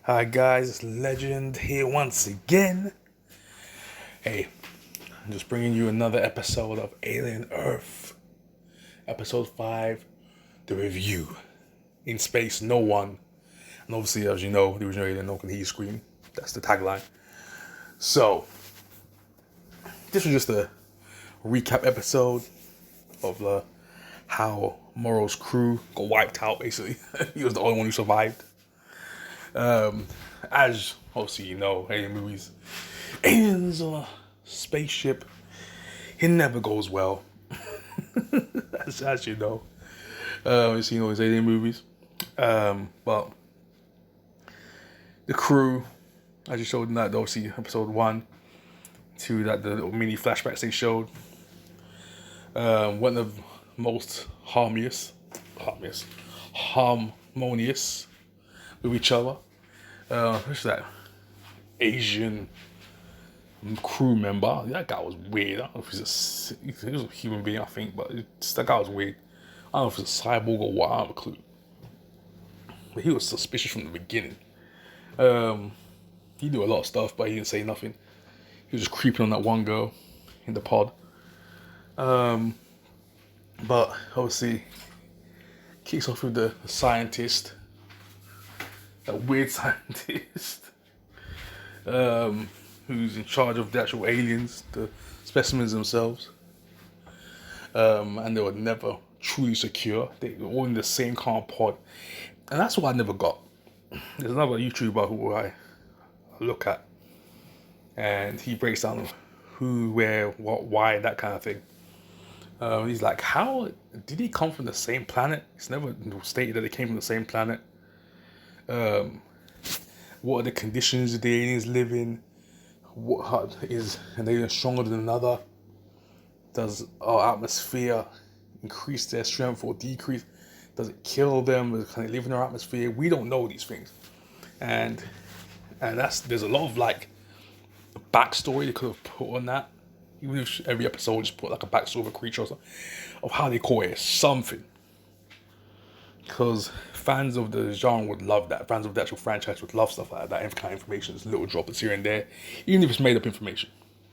Hi guys, it's Legend here once again. Hey, I'm just bringing you another episode of Alien Earth. Episode 5, The Review. In space, no one. And obviously, as you know, the original alien, no one can hear you scream. That's the tagline. So, this was just a recap episode of how Morrow's crew got wiped out, basically. He was the only one who survived. As obviously you know, alien movies, aliens on a spaceship, it never goes well. as you know, you've seen all these alien movies. But the crew, as you showed in that, obviously episode 1, to that the little mini flashbacks they showed, one of the most harmonious with each other. Who's that Asian crew member? That guy was weird. I don't know if he was a human being, I think, but that guy was weird. I don't know if it's a cyborg or what. I don't have a clue. But he was suspicious from the beginning. He knew a lot of stuff, but he didn't say nothing. He was just creeping on that one girl in the pod. But obviously, kicks off with the scientist, that weird scientist, who's in charge of the actual aliens, the specimens themselves. And they were never truly secure. They were all in the same kind of pod. And that's what I never got. There's another YouTuber who I look at, and he breaks down who, where, what, why, that kind of thing. He's like, how did he come from the same planet? It's never stated that they came from the same planet. What are the conditions that the aliens live in? What is an alien stronger than another? Does our atmosphere increase their strength or decrease? Does it kill them? Can they live in our atmosphere? We don't know these things, and there's a lot of like backstory they could have put on that. Even if every episode just put like a backstory of a creature or something, of how they call it something. Because fans of the genre would love that. Fans of the actual franchise would love stuff like that kind of information. There's little droplets here and there, even if it's made up information.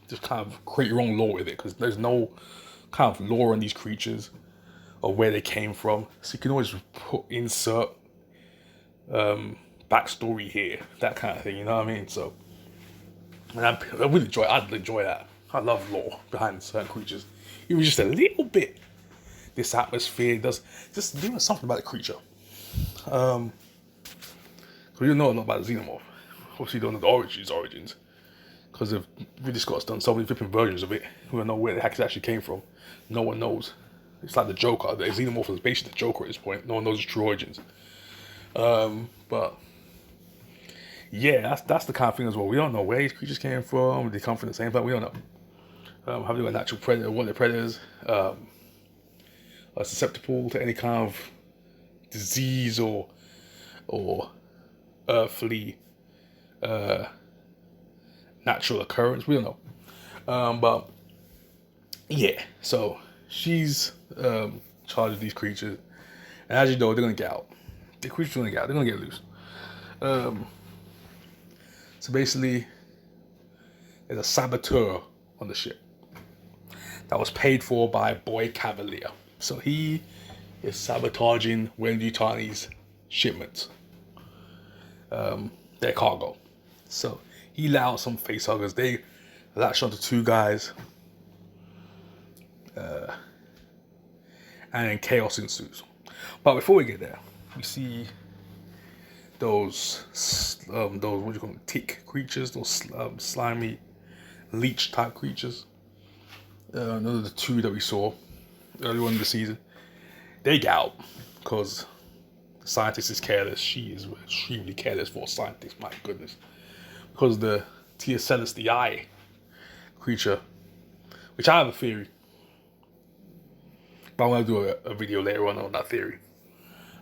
Just kind of create your own lore with it, because there's no kind of lore on these creatures or where they came from. So you can always insert backstory here, that kind of thing. You know what I mean? So, and I really enjoy. I'd enjoy that. I love lore behind certain creatures. Even just a little bit. This atmosphere does just doing something about the creature. So you know a lot about the xenomorph. Obviously, you don't know the origins, because if Ridley Scott's done so many flipping versions of it, we don't know where the heck it actually came from. No one knows. It's like the Joker. The xenomorph is basically the Joker at this point. No one knows its true origins. But yeah, that's the kind of thing as well. We don't know where these creatures came from. They come from the same planet. We don't know. Have they got a natural predator? What are the predators? Are susceptible to any kind of disease or earthly natural occurrence. We don't know. But yeah, so she's charged with these creatures, and as you know, they're gonna get out. The creatures are gonna get out. They're gonna get loose. So basically, there's a saboteur on the ship that was paid for by Boy Cavalier. So he is sabotaging Weyland-Yutani's shipments, their cargo. So he allowed some facehuggers. They latched onto two guys, and then chaos ensues. But before we get there, we see those what do you call them, tick creatures, those slimy leech type creatures. Those are the two that we saw early on in the season. They get out because the scientist is careless. She is extremely careless for a scientist. My goodness, because the Teocellus, the eye creature, which I have a theory, but I'm gonna do a video later on that theory.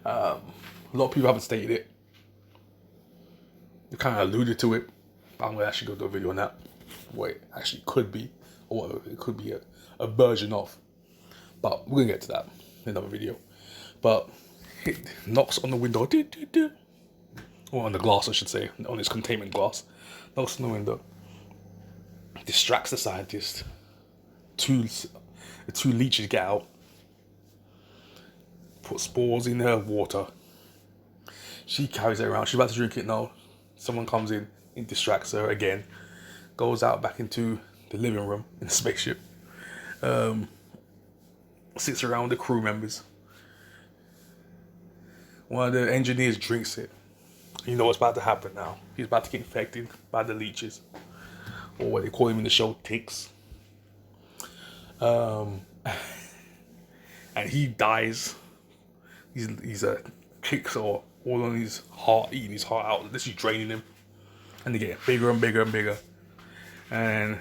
A lot of people haven't stated it. They kind of alluded to it, but I'm gonna actually go do a video on that. What it actually could be, or what it could be a version of. But we're gonna get to that in another video. But it knocks on the window. or on the glass, I should say, on its containment glass. Knocks on the window, distracts the scientist. The two leeches get out, put spores in her water. She carries it around. She's about to drink it now. Someone comes in and distracts her again. Goes out back into the living room in the spaceship. Sits around with the crew members. One of the engineers drinks it. You know what's about to happen now. He's about to get infected by the leeches. Or what they call him in the show, ticks. And he dies. He's kicks or all on his heart, eating his heart out, literally draining him. And they get bigger and bigger and bigger. And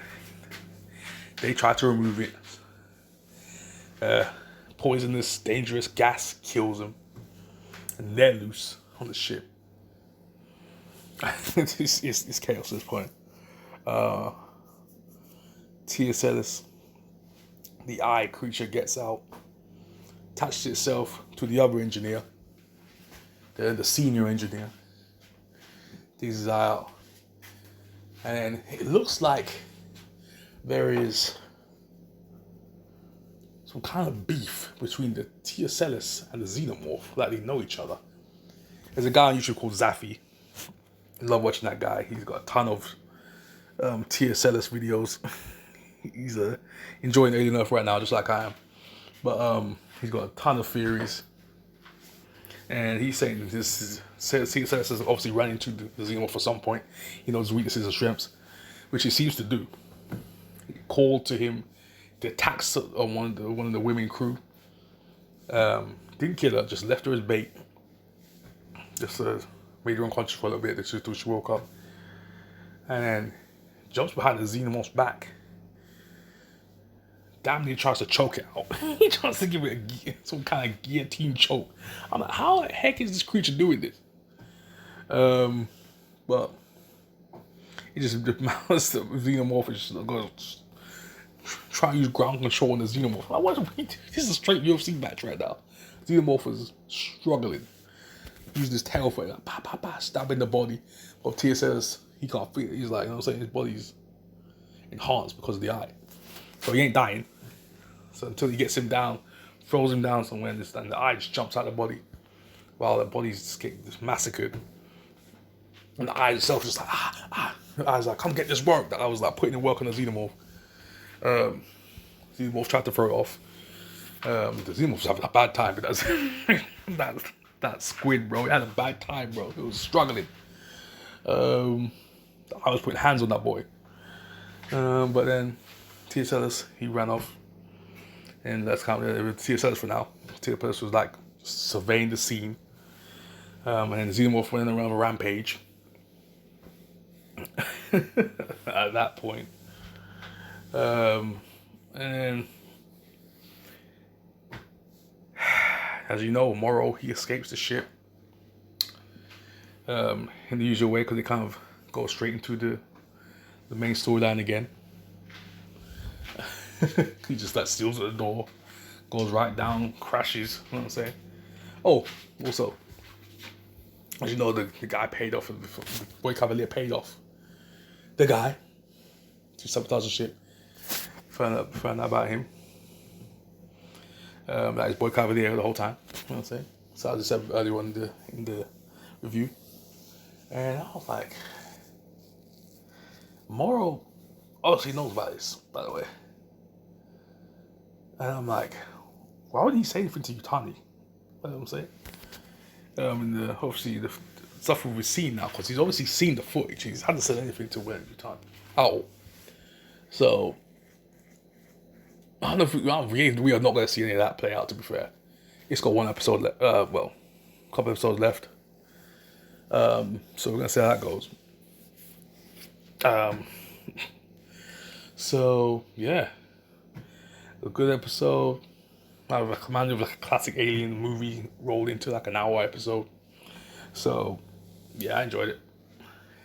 they try to remove it. Poisonous, dangerous gas kills them. And they're loose on the ship. it's chaos at this point. TSLS, the eye creature, gets out, attaches itself to the other engineer, the senior engineer. Takes his eye out. And it looks like there is some kind of beef between the TSLS and the Xenomorph, like they know each other. There's a guy on YouTube called Zaffy. I love watching that guy. He's got a ton of TSLS videos. He's enjoying Alien Earth right now, just like I am. But he's got a ton of theories. And he's saying this TSLS has obviously run into the Xenomorph at some point. He knows his weaknesses and strengths, which he seems to do. He called to him to attack on one of the women crew. Didn't kill her, just left her as bait. Just made her unconscious for a little bit until she woke up. And then jumps behind the Xenomorph's back. Damn near tries to choke it out. He tries to give it some kind of guillotine choke. I'm like, how the heck is this creature doing this? But it just demounts the Xenomorph is just going to try to use ground control on the Xenomorph. This is a straight UFC match right now. Xenomorph is struggling. Use his tail for it, like, pa, pa, pa, stabbing the body of TSS. He can't feel it. He's like, you know what I'm saying? His body's enhanced because of the eye. So he ain't dying. So until he gets him down, throws him down somewhere, and the eye just jumps out of the body while the body's just getting massacred. And the eye itself is just like, I was like, come get this work. That I was like putting in work on the Xenomorph. Xenomorph tried to throw it off. The Xenomorph's having a bad time because that squid, bro, it had a bad time, bro. It was struggling. I was putting hands on that boy. But then TSLS, he ran off. And that's kind of TSLS for now. TSLS was like surveying the scene. And then the Xenomorph went around a rampage. At that point. And then, as you know, Morrow, he escapes the ship. In the usual way, because they kind of go straight into the main storyline again. He just like steals at the door, goes right down, crashes. You know what I'm saying? Oh, also, as you know, the guy paid off. The Boy Cavalier paid off the guy to sabotage the ship. Found out about him. That is Boy Cavalier the whole time. You know what I'm saying? So I just said earlier on in the review, and I was like, Morrow obviously knows about this, by the way. And I'm like, why would he say anything to Yutani? You know what I'm saying? And obviously the stuff we've seen now, because he's obviously seen the footage. He hasn't said anything to Yutani at all. So I don't know if we are not going to see any of that play out. To be fair, it's got one episode left. A couple episodes left. So we're gonna see how that goes. So yeah. A good episode. I recommend it, like a classic alien movie rolled into like an hour episode. So yeah, I enjoyed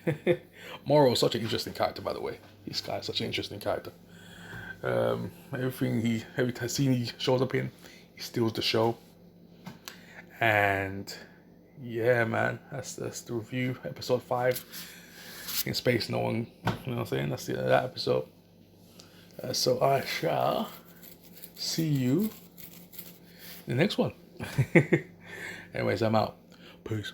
it. Morrow is such an interesting character, by the way. This guy is such an interesting character. Every scene he shows up in, he steals the show. And yeah, man, that's the review, episode 5. In space, no one, you know what I'm saying? That's the end of that episode. So I shall see you in the next one. Anyways, I'm out. Peace.